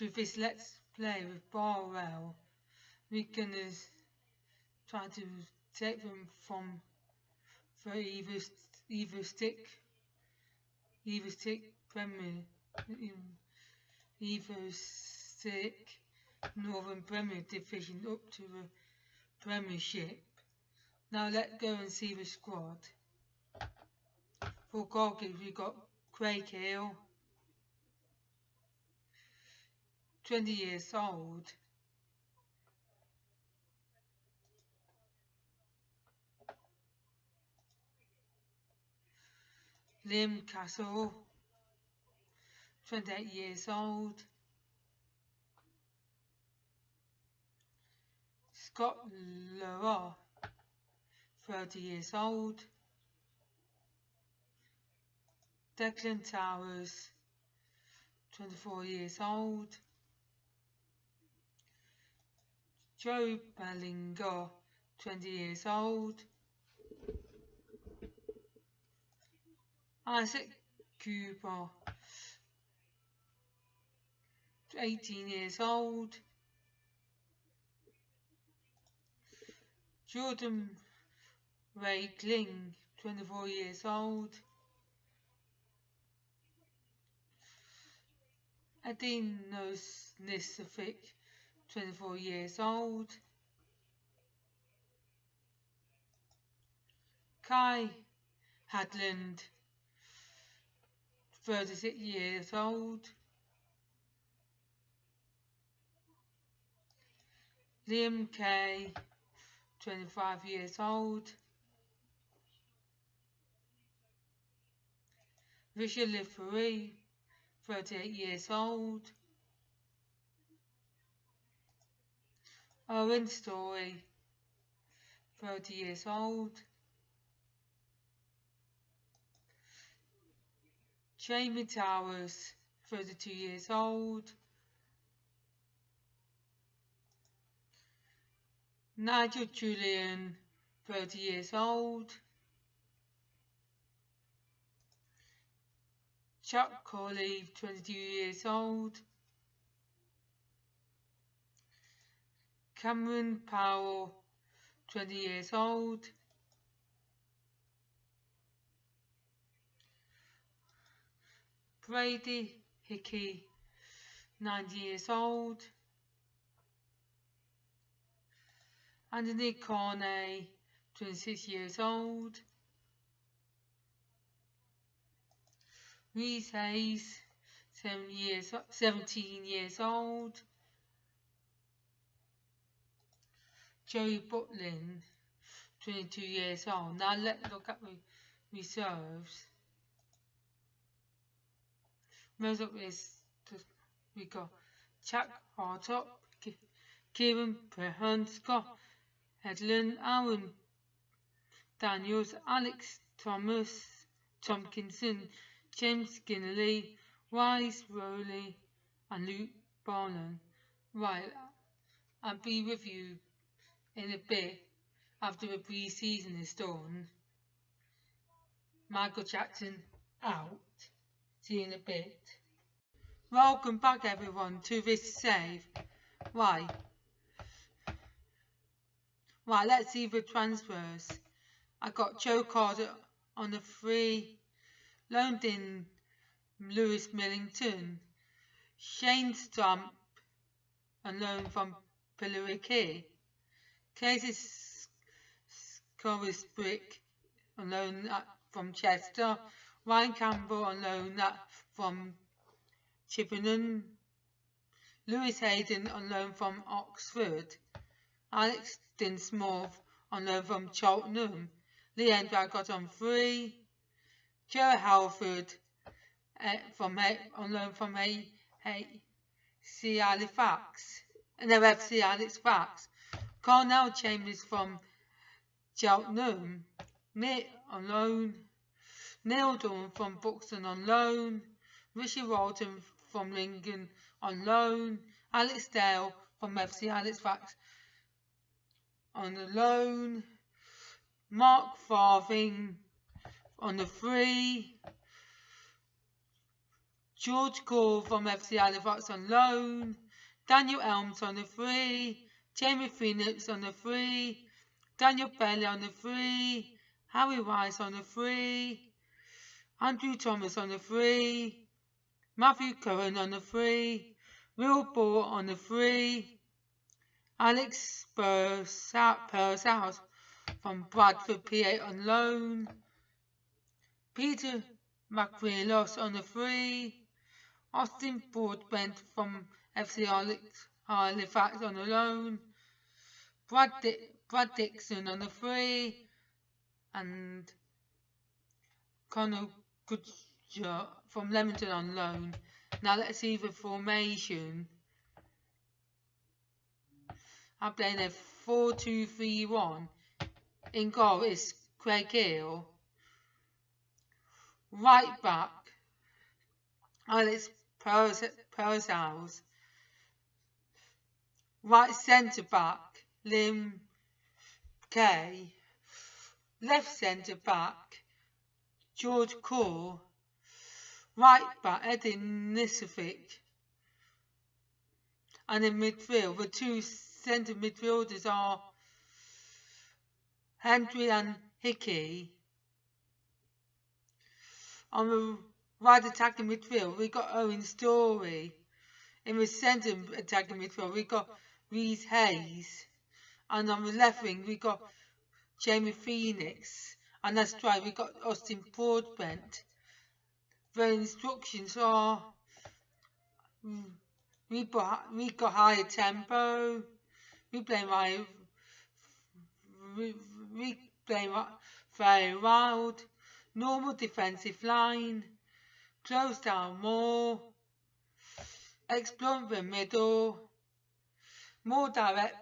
with this Let's Play with Barwell, we're going to try to take them from the either stick Premier, either stick Northern Premier Division up to the Premiership. Now let's go and see the squad. For goalkeepers we've got Craig Hill, 20 years old. Liam Castle, 28 years old. Scott Leroy, 30 years old. Declan Towers, 24 years old. Joe Bellinger, 20 years old. Isaac Cooper, 18 years old. Jordan Ray Kling, 24 years old. Adinos Nisovic, 24 years old. Kai Hadland, 36 years old. Liam Kay, 25 years old. Richard Livery, 38 years old. Owen Story, 30 years old. Jamie Towers, 32 years old. Nigel Julian, 30 years old. Chuck Colley, 22 years old. Cameron Powell, 20 years old. Brady Hickey, 90 years old. Anthony Corney, 26 years old. Reese Hayes, 17 years old. Joey Butlin, 22 years old. Now let's look at the reserves. Most of this we got Jack Hartop, Kieran Prehan, Scott Headland, Aaron Daniels, Alex Thomas, Tompkinson, James Ginnelly, Wise Rowley, and Luke Barnum. Right, I'll be with you in a bit after the pre-season is done. Michael Jackson out. See you in a bit. Welcome back everyone to this save. Right, let's see the transfers. I got Joe Carter on the free, loaned in Lewis Millington, Shane Stump on loan from Pillaricay, Casey Scorisbrick on loan from Chester, Ryan Campbell on loan from Chippenham, Lewis Hayden on loan from Oxford, Alex Dinsmore on loan from Cheltenham, Lee Hendry I got on free, Joe Halford on loan from FC Halifax, FC Halifax, Cornell Chambers from Cheltenham, Mick on loan, Neil Dawn from Buxton on loan, Richard Walton from Lincoln on loan, Alex Dale from FC Halifax on the loan, Mark Farthing on the free, George Cole from FC Halifax on loan. Daniel Elms on the free. Jamie Phoenix on the free. Daniel Bailey on the free. Harry Rice on the free. Andrew Thomas on the free. Matthew Curran on the free. Will Ball on the free. Alex Pursehouse from Bradford PA on loan. Peter McReelos on the free. Austin Broadbent from FC Halifax on the loan. Brad Dixon on the free. And Connor Goodger from Leamington on loan. Now let's see the formation. I'm playing a 4-2-3-1. In goal is Craig Hill. Right back, Alex Pursehouse. Right centre back, Liam Kay. Left centre back, George Core. Right back, Eddie Nisovic. And in midfield, the two centre midfielders are Hendry and Hickey. On the right attacking midfield, we got Owen Story. In the centre attacking midfield, we got Reese Hayes. And on the left wing, we got Jamie Phoenix. And that's right, we got Austin Broadbent. The instructions are we got higher tempo. We play very wild. Normal defensive line. Close down more. Explore the middle. More direct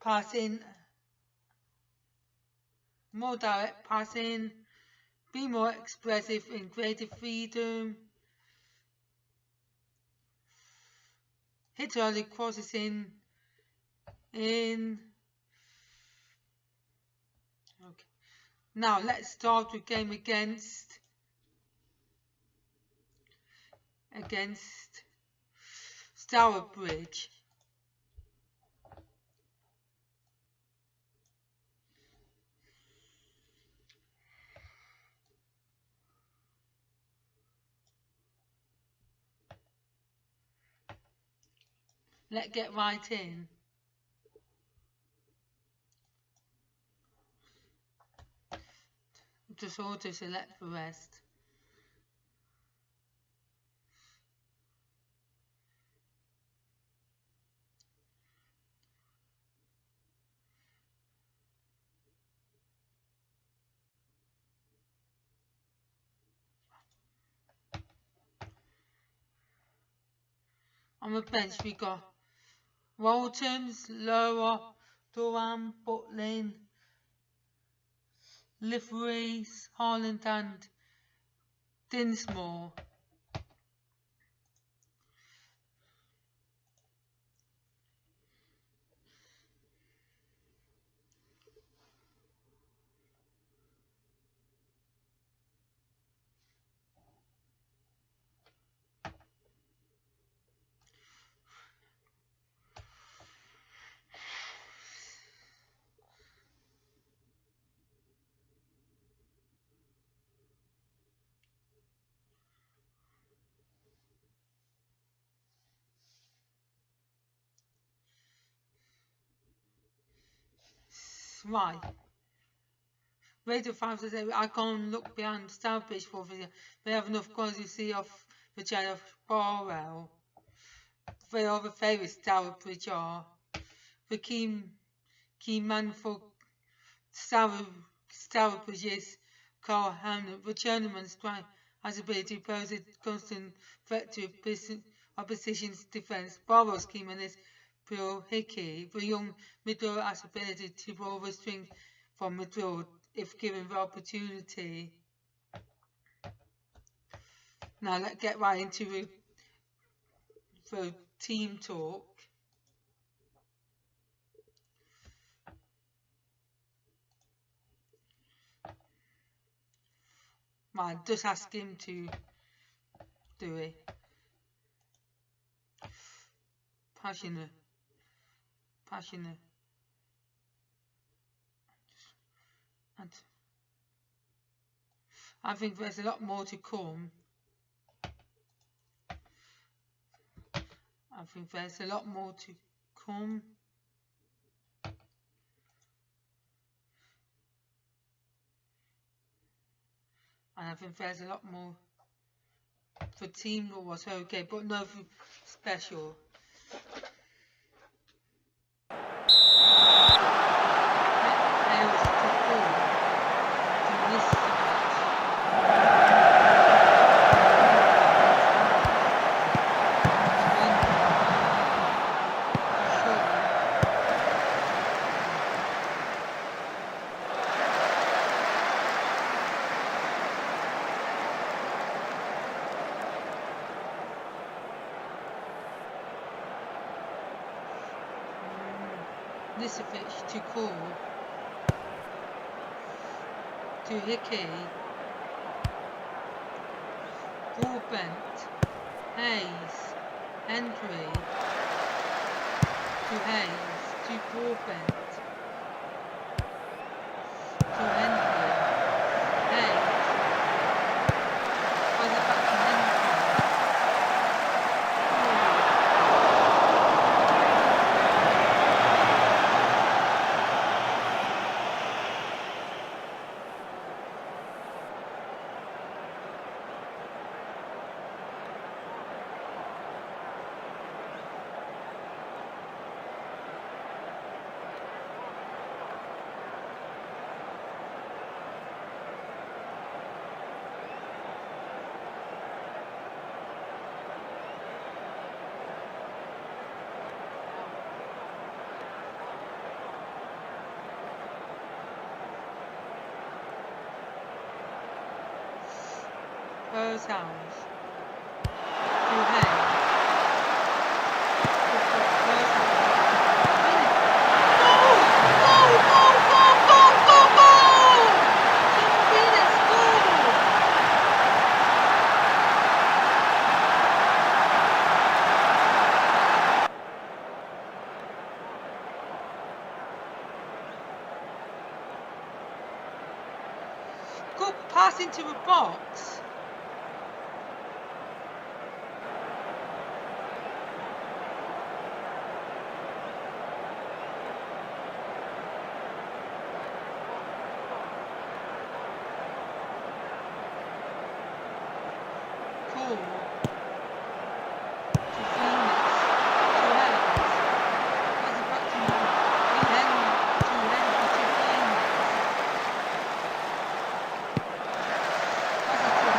passing. Be more expressive in creative freedom. Hit early crosses in. Okay. Now let's start the game against Stourbridge. Let's get right in. Just auto select the rest. On the bench we got Waltons, Lower, Durham, Butlin, Liveries, Harland and Dinsmore. Right. Radio 5 says I can't look behind Stourbridge for video. They have enough goals you see off the channel of Barwell. They are the favourites Stourbridge are. The key man for Stourbridge is Carl Hamlet. The journeyman's strike has the ability to pose a constant threat to opposition's defence. Barwell's key man is Bill Hickey. The young midfielder has the ability to roll the string from midfield if given the opportunity. Now let's get right into the team talk. Right, just ask him to do it. passionate. And I think there's a lot more to come. I think there's a lot more to come. And I think there's a lot more for team that was okay, but nothing special. Nisevich to Call, to Hickey, Broadbent, Hayes, Hendry, to Hayes, to Broadbent, to Hendry, Hayes, pass it back to Hendry. Sounds. To Hay. Good pass into a box. Pass it to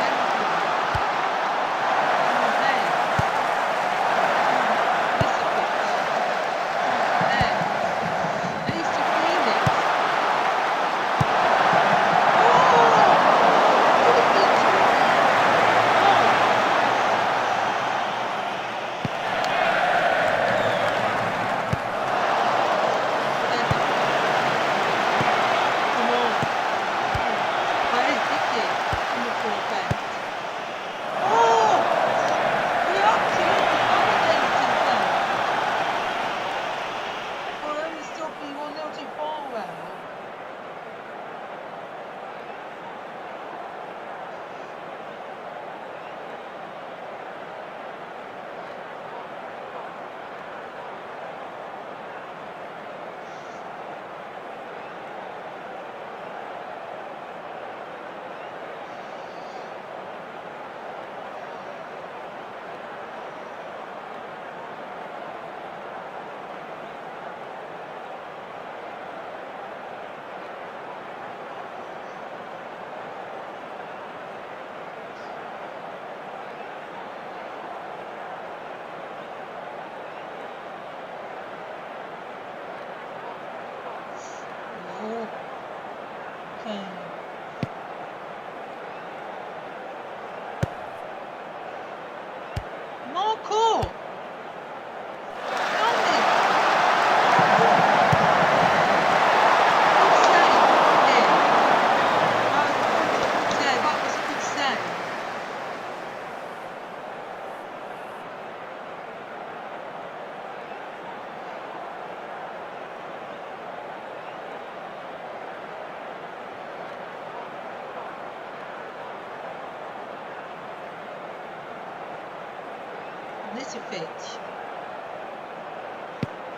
Lisovic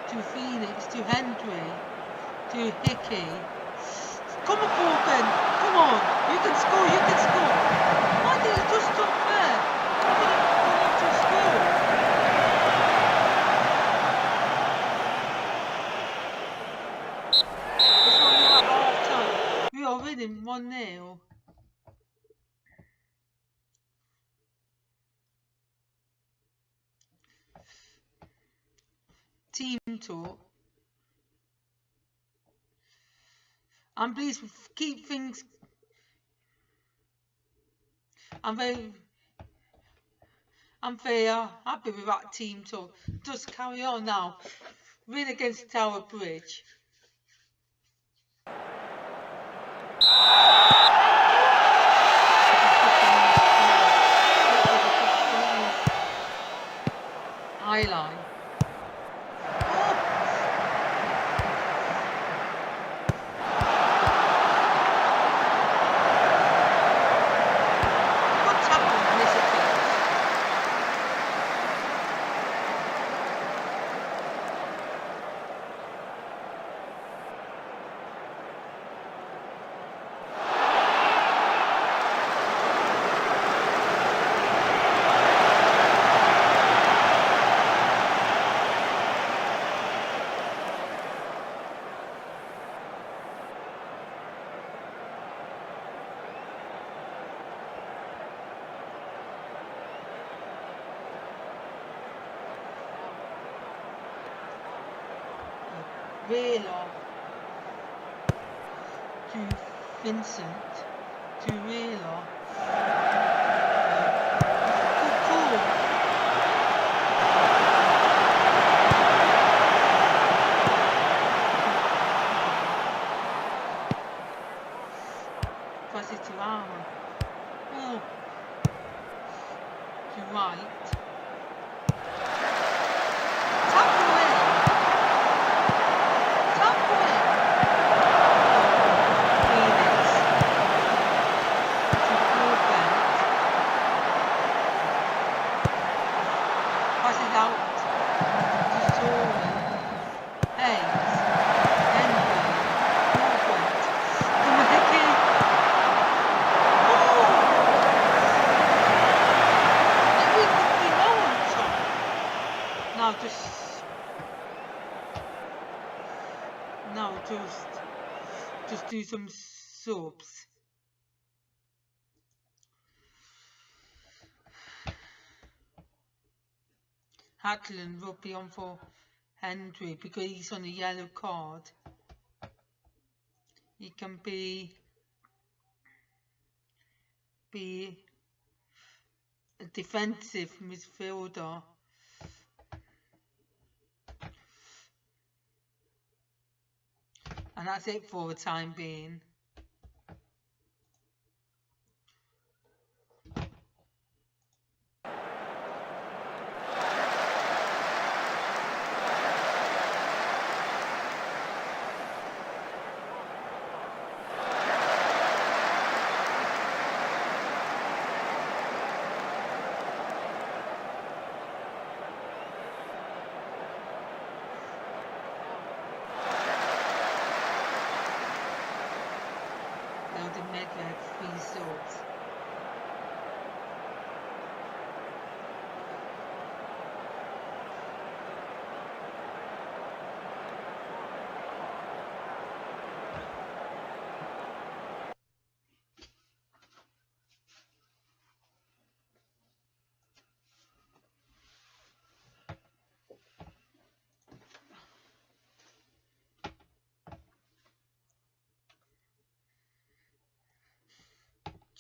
to Phoenix, to Hendry, to Hickey. Come on, Corbin, come on, you can score, you can score. Why did you just stop there? You didn't to score. It's only at half time. We are winning 1-0. Team talk. I'm pleased to keep things. I'm very happy with that team talk. Just carry on now. Win against Tower Bridge. Highline. Wheeler to Vincent to Wheeler. Good call. Pass it to Armour. Oh. To White. Just do some subs. Hackland will be on for Hendry because he's on a yellow card. He can be a defensive midfielder. And that's it for the time being.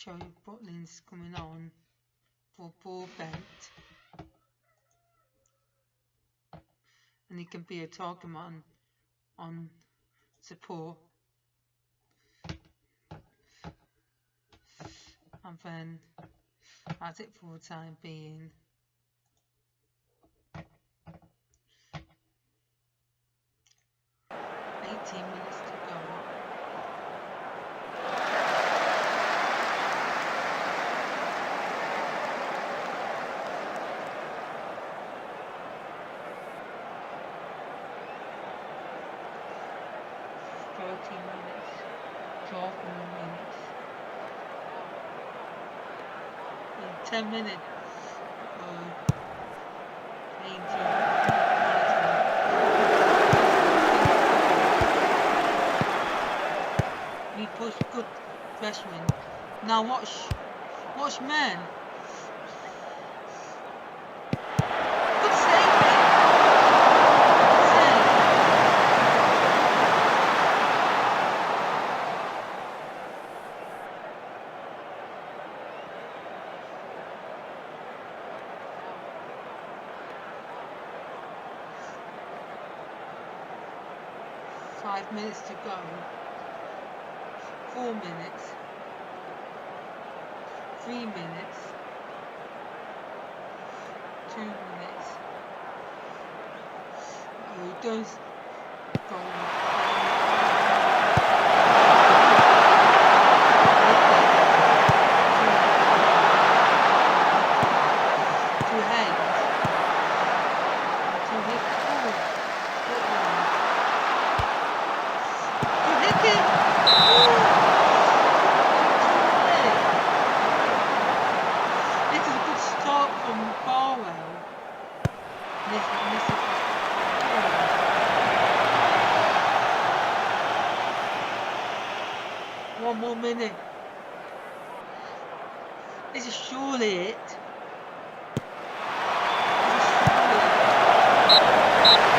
Joey Butlin's coming on for ball bent, and he can be a target man on support, and then that's it for the time being. Minutes to go. 30 minutes, 12 minutes, in 10 minutes, 18, 19. We push good freshman. Now watch man. Good save. Save. 5 minutes to go. 4 minutes. 3 minutes. 2 minutes. Oh, don't go. Two hands. Two hit. You hit it. This is a good start from Barwell. One more minute. This is surely it.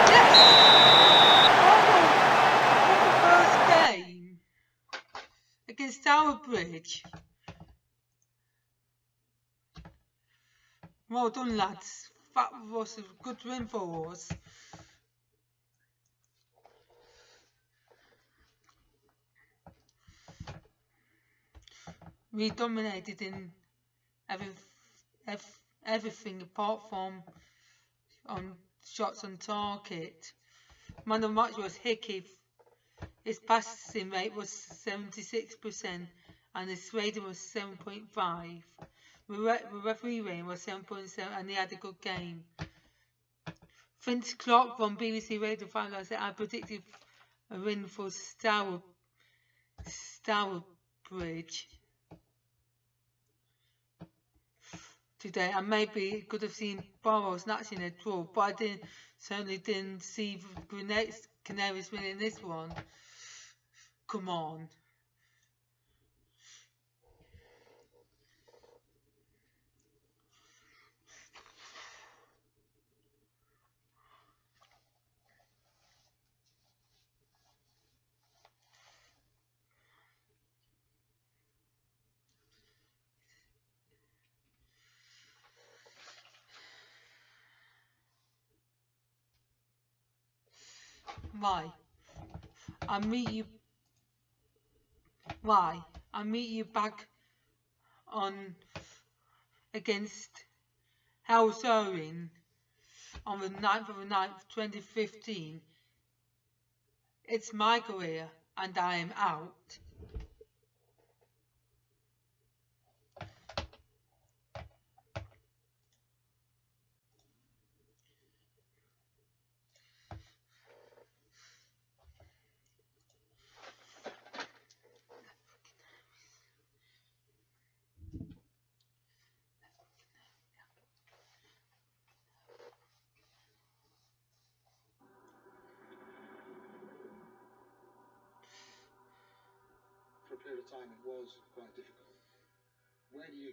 Yes! First game against Tower Bridge. Well done, lads. That was a good win for us. We dominated in everything apart from on shots on target. Man of the match was Hickey. His passing rate was 76% and his rating was 7.5. The referee rating was 7.7 and he had a good game. Vince Clark from BBC Radio 5 said, I predicted a win for Stourbridge today, and maybe could have seen Barwell snatching a draw, but I certainly didn't see Canaries winning this one. Come on. Why? I'll meet you back on against Hellsorin on the 9th of the 9th, 2015. It's my career and I am out. For a period of time, it was quite difficult. Where do you...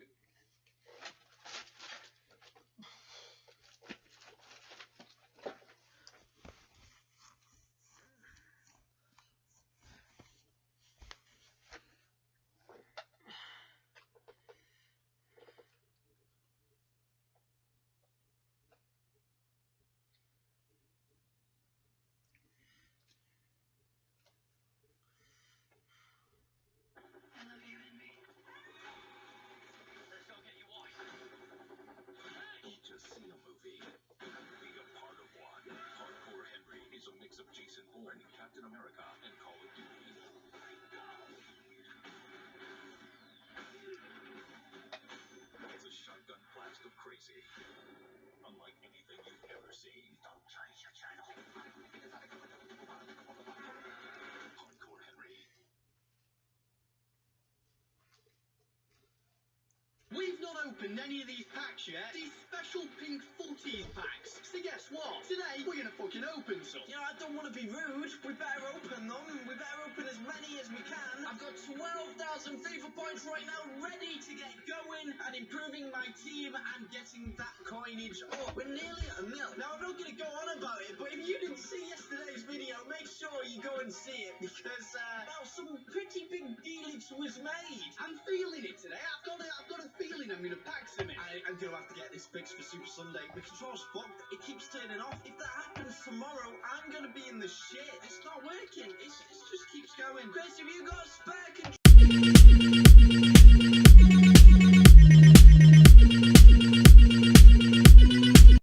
Captain America and Call of Duty. It's a shotgun blast of crazy. Unlike anything you've ever seen. Don't change your channel. Hardcore opened any of these packs yet? These special pink footies packs. So guess what? Today, we're gonna fucking open some. You know, I don't want to be rude. We better open them. We better open as many as we can. I've got 12,000 FIFA points right now ready to get going and improving my team and getting that coinage up. We're nearly at 1 mil. Now, I'm not going to go on about it, but if you didn't see yesterday's video, make sure you go and see it because some pretty big dealage was made. I'm feeling it today. I've got a feeling I'm gonna pack some in. I'm going to have to get this fixed for Super Sunday. The control's fucked. It keeps turning off. If that happens tomorrow, I'm going to be in the shit. It's not working. It just keeps going. Chris, have you got a spare control?